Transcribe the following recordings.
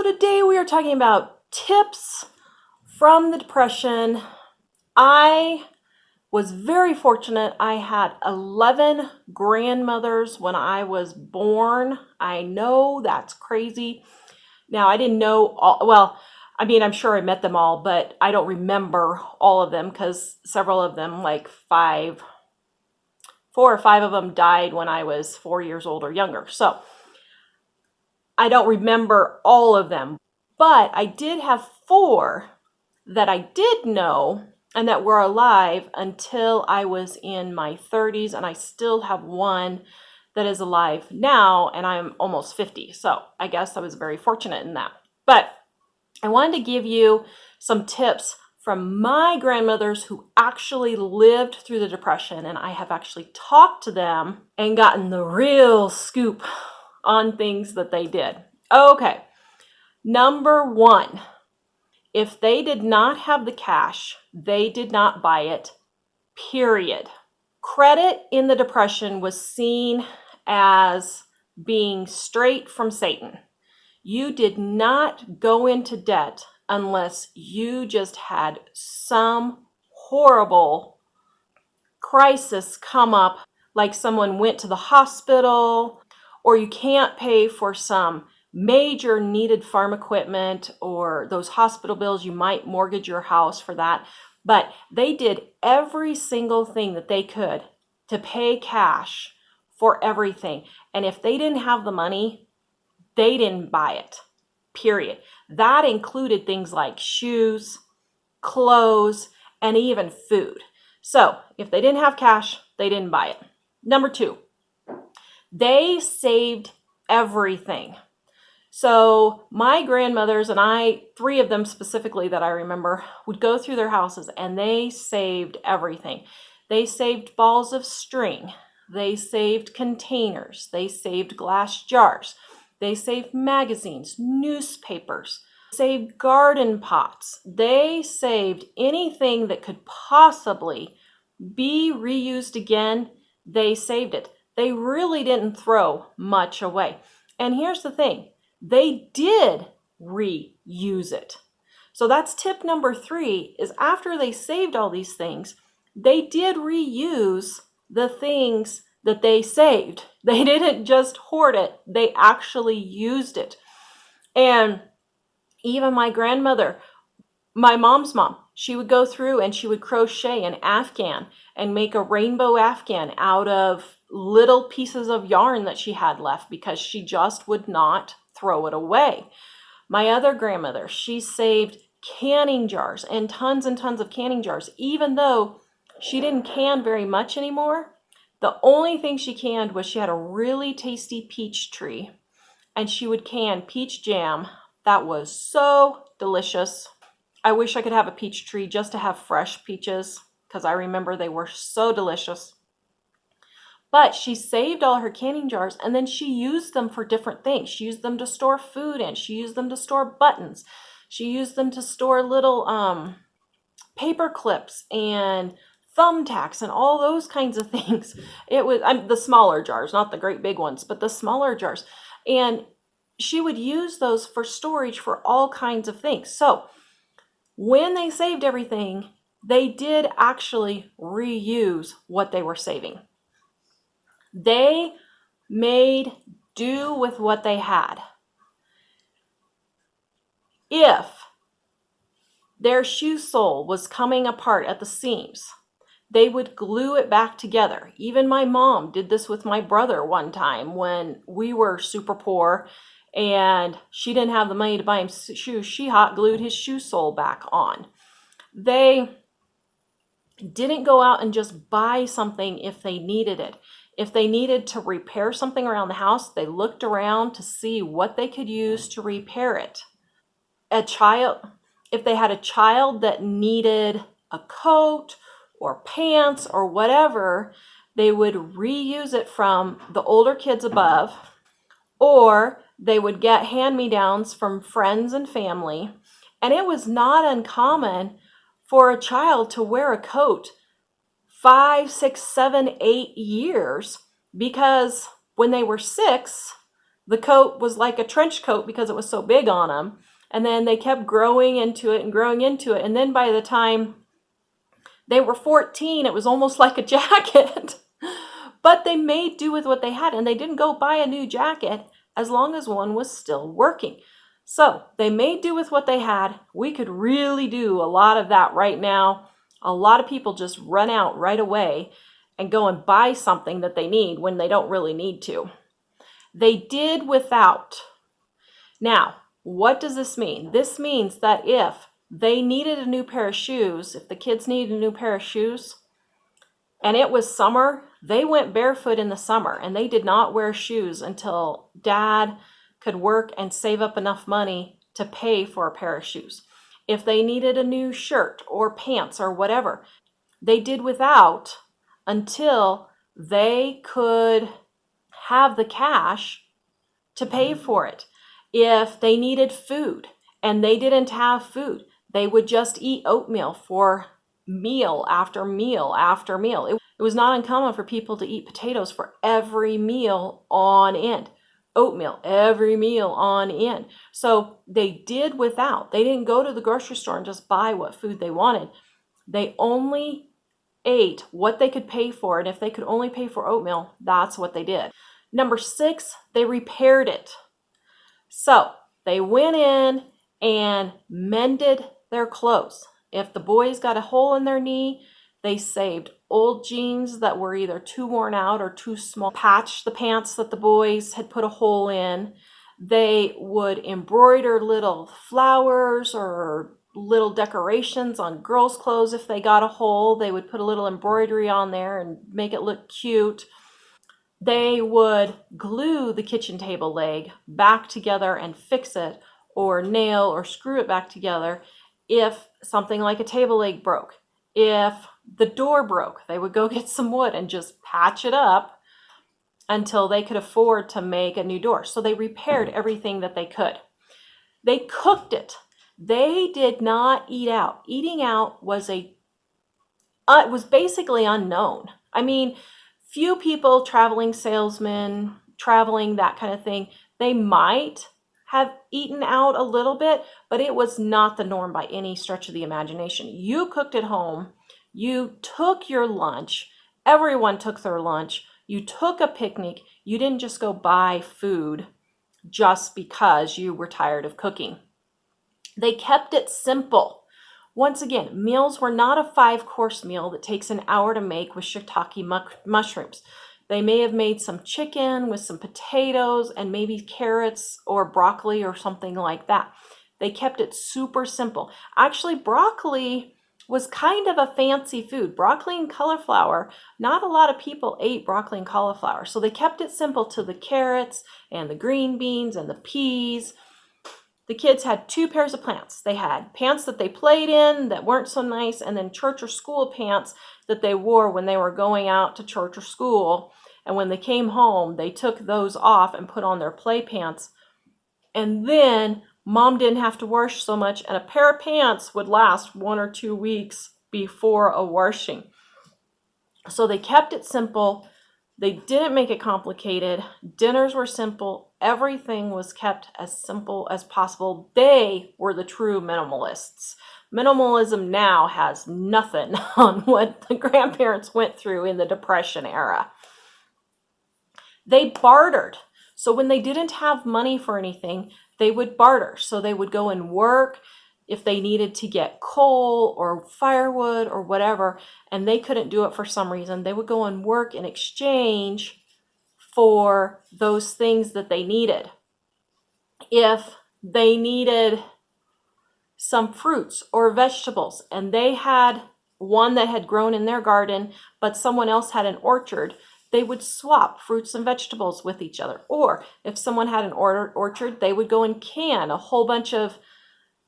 today we are talking about tips from the Depression. I was very fortunate. I had 11 grandmothers when I was born. I know that's crazy. Now, I didn't know all, well, I mean, I'm sure I met them all, but I don't remember all of them because several of them, like 4 or 5 of them died when I was 4 years old or younger. So I don't remember all of them, but I did have 4 that I did know and that were alive until I was in my 30s, and I still have 1 that is alive now, and I'm almost 50. So I guess I was very fortunate in that. But I wanted to give you some tips from my grandmothers who actually lived through the Depression, and I have actually talked to them and gotten the real scoop on things that they did. Okay, number 1, if they did not have the cash, they did not buy it, period. Credit in the Depression was seen as being straight from Satan. You did not go into debt unless you just had some horrible crisis come up, like someone went to the hospital, or you can't pay for some major needed farm equipment or those hospital bills. You might mortgage your house for that. But they did every single thing that they could to pay cash for everything. And if they didn't have the money, they didn't buy it, period. That included things like shoes, clothes, and even food. So if they didn't have cash, they didn't buy it. Number 2, they saved everything. So my grandmothers and I, 3 of them specifically that I remember, would go through their houses and they saved everything. They saved balls of string. They saved containers. They saved glass jars. They saved magazines, newspapers, saved garden pots. They saved anything that could possibly be reused again. They saved it. They really didn't throw much away. And here's the thing, they did reuse it. So that's tip number 3, is after they saved all these things, they did reuse the things that they saved. They didn't just hoard it, they actually used it. And even my grandmother, my mom's mom, she would go through and she would crochet an Afghan and make a rainbow Afghan out of little pieces of yarn that she had left because she just would not throw it away. My other grandmother, she saved canning jars and tons of canning jars, even though she didn't can very much anymore. The only thing she canned was she had a really tasty peach tree, and she would can peach jam. That was so delicious. I wish I could have a peach tree just to have fresh peaches, because I remember they were so delicious. But she saved all her canning jars, and then she used them for different things. She used them to store food in. She used them to store buttons. She used them to store little paper clips and thumbtacks and all those kinds of things. It was the smaller jars, not the great big ones, but the smaller jars. And she would use those for storage for all kinds of things. So when they saved everything, they did actually reuse what they were saving. They made do with what they had. If their shoe sole was coming apart at the seams, they would glue it back together. Even my mom did this with my brother one time when we were super poor and she didn't have the money to buy him shoes. She hot glued his shoe sole back on. They didn't go out and just buy something if they needed it. If they needed to repair something around the house, they looked around to see what they could use to repair it. If they had a child that needed a coat or pants or whatever, they would reuse it from the older kids above, or they would get hand-me-downs from friends and family. And it was not uncommon for a child to wear a coat 5, 6, 7, 8 years, because when they were 6, The coat was like a trench coat because it was so big on them. And then they kept growing into it and growing into it. And then by the time they were 14, it was almost like a jacket. But they made do with what they had, and they didn't go buy a new jacket as long as one was still working. So they made do with what they had. We could really do a lot of that right now. A lot of people just run out right away and go and buy something that they need when they don't really need to. They did without. Now, what does this mean? This means that if they needed a new pair of shoes, if the kids needed a new pair of shoes, and it was summer, they went barefoot in the summer, and they did not wear shoes until Dad could work and save up enough money to pay for a pair of shoes. If they needed a new shirt or pants or whatever, they did without until they could have the cash to pay for it. If they needed food and they didn't have food, they would just eat oatmeal for meal after meal after meal. It was not uncommon for people to eat potatoes for every meal on end. Oatmeal every meal on end. So they did without. They didn't go to the grocery store and just buy what food they wanted. They only ate what they could pay for, and if they could only pay for oatmeal, that's what they did. Number 6, they repaired it. So they went in and mended their clothes. If the boys got a hole in their knee, they saved old jeans that were either too worn out or too small, patched the pants that the boys had put a hole in. They would embroider little flowers or little decorations on girls' clothes. If they got a hole, they would put a little embroidery on there and make it look cute. They would glue the kitchen table leg back together and fix it, or nail or screw it back together if something like a table leg broke. If the door broke, they would go get some wood and just patch it up until they could afford to make a new door. So they repaired everything that they could. They cooked it. They did not eat out. Eating out was basically unknown. I mean, few people, traveling salesmen, traveling, that kind of thing, they might have eaten out a little bit, but it was not the norm by any stretch of the imagination. You cooked at home. You took your lunch. Everyone took their lunch. You took a picnic. You didn't just go buy food just because you were tired of cooking. They kept it simple. Once again, meals were not a 5-course meal that takes an hour to make with shiitake mushrooms. They may have made some chicken with some potatoes and maybe carrots or broccoli or something like that. They kept it super simple. Actually, broccoli was kind of a fancy food. Broccoli and cauliflower, not a lot of people ate broccoli and cauliflower. So they kept it simple to the carrots and the green beans and the peas. The kids had 2 pairs of pants. They had pants that they played in that weren't so nice, and then church or school pants that they wore when they were going out to church or school. And when they came home, they took those off and put on their play pants. And then Mom didn't have to wash so much, and a pair of pants would last 1 or 2 weeks before a washing. So they kept it simple. They didn't make it complicated. Dinners were simple. Everything was kept as simple as possible. They were the true minimalists. Minimalism now has nothing on what the grandparents went through in the Depression era. They bartered. So when they didn't have money for anything, they would barter. So they would go and work if they needed to get coal or firewood or whatever, and they couldn't do it for some reason. They would go and work in exchange for those things that they needed. If they needed some fruits or vegetables and they had one that had grown in their garden, but someone else had an orchard, they would swap fruits and vegetables with each other. Or if someone had an orchard, they would go and can a whole bunch of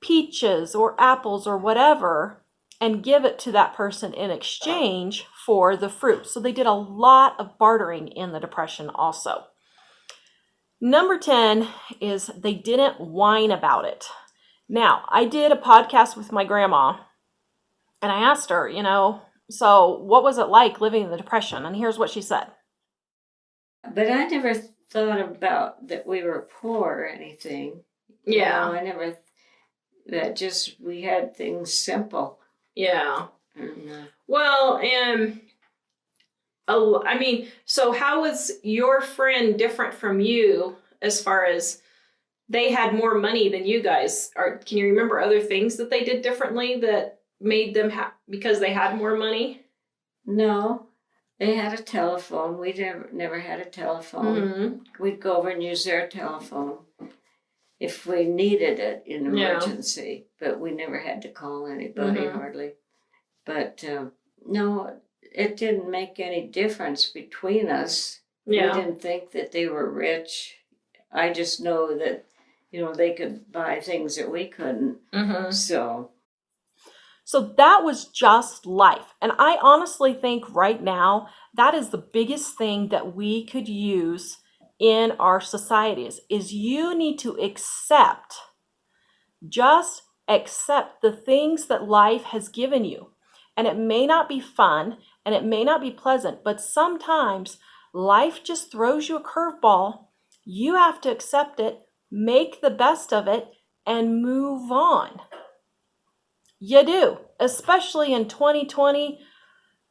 peaches or apples or whatever and give it to that person in exchange for the fruit. So they did a lot of bartering in the Depression also. Number 10 is they didn't whine about it. Now, I did a podcast with my grandma, and I asked her, so what was it like living in the Depression? And here's what she said. But I never thought about that we were poor or anything. Yeah. I never. That just we had things simple. Yeah. And, well, and I mean, so how was your friend different from you as far as they had more money than you guys? Or can you remember other things that they did differently that made them because they had more money? No, they had a telephone. We never had a telephone. Mm-hmm. We'd go over and use their telephone if we needed it in emergency, but we never had to call anybody hardly. But no, it didn't make any difference between us. Yeah. We didn't think that they were rich. I just know that, they could buy things that we couldn't. So that was just life. And I honestly think right now that is the biggest thing that we could use in our societies is you need to just accept the things that life has given you. And it may not be fun and it may not be pleasant, but sometimes life just throws you a curveball. You have to accept it, make the best of it, and move on. You do, especially in 2020.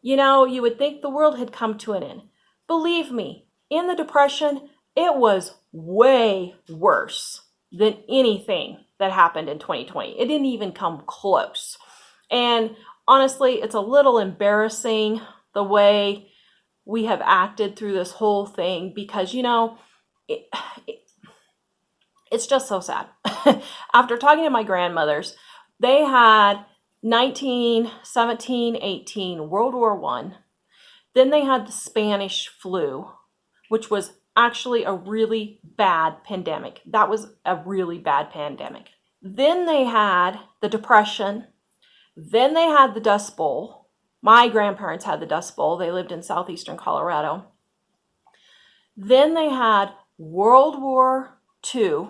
You would think the world had come to an end. Believe me, in the Depression, it was way worse than anything that happened in 2020. It didn't even come close. And honestly, it's a little embarrassing the way we have acted through this whole thing because, it's just so sad. After talking to my grandmothers, they had 1917, 18, World War I. Then they had the Spanish flu, which was actually a really bad pandemic. That was a really bad pandemic. Then they had the Depression. Then they had the Dust Bowl. My grandparents had the Dust Bowl. They lived in southeastern Colorado. Then they had World War II.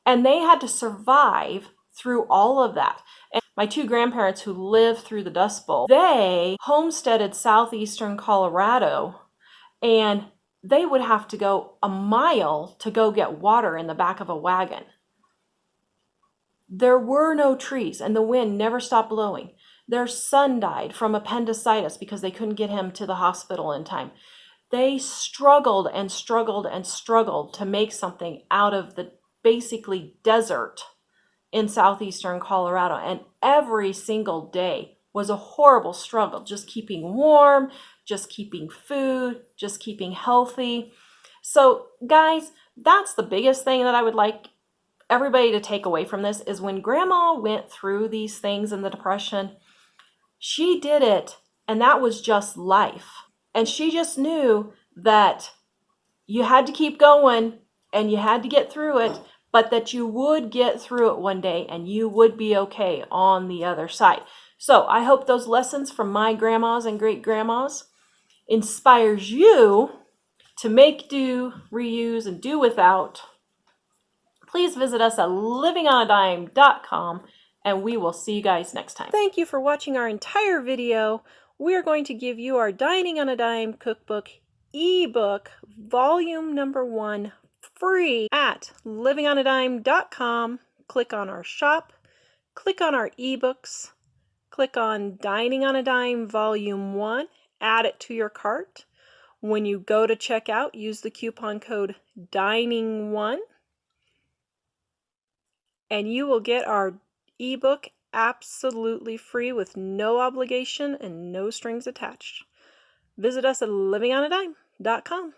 And they had to survive through all of that. And my two grandparents who lived through the Dust Bowl, they homesteaded southeastern Colorado, and they would have to go a mile to go get water in the back of a wagon. There were no trees, and the wind never stopped blowing. Their son died from appendicitis because they couldn't get him to the hospital in time. They struggled and struggled and struggled to make something out of the basically desert in southeastern Colorado. And every single day was a horrible struggle, just keeping warm, just keeping food, just keeping healthy. So guys, that's the biggest thing that I would like everybody to take away from this is when Grandma went through these things in the Depression, she did it, and that was just life. And she just knew that you had to keep going and you had to get through it, but that you would get through it one day and you would be okay on the other side. So I hope those lessons from my grandmas and great grandmas inspires you to make do, reuse, and do without. Please visit us at livingonadime.com and we will see you guys next time. Thank you for watching our entire video. We are going to give you our Dining on a Dime cookbook ebook volume number 1 free at livingonadime.com. Click on our shop, click on our ebooks, click on Dining on a Dime volume 1, add it to your cart. When you go to checkout, use the coupon code DINING1 and you will get our ebook absolutely free with no obligation and no strings attached. Visit us at livingonadime.com.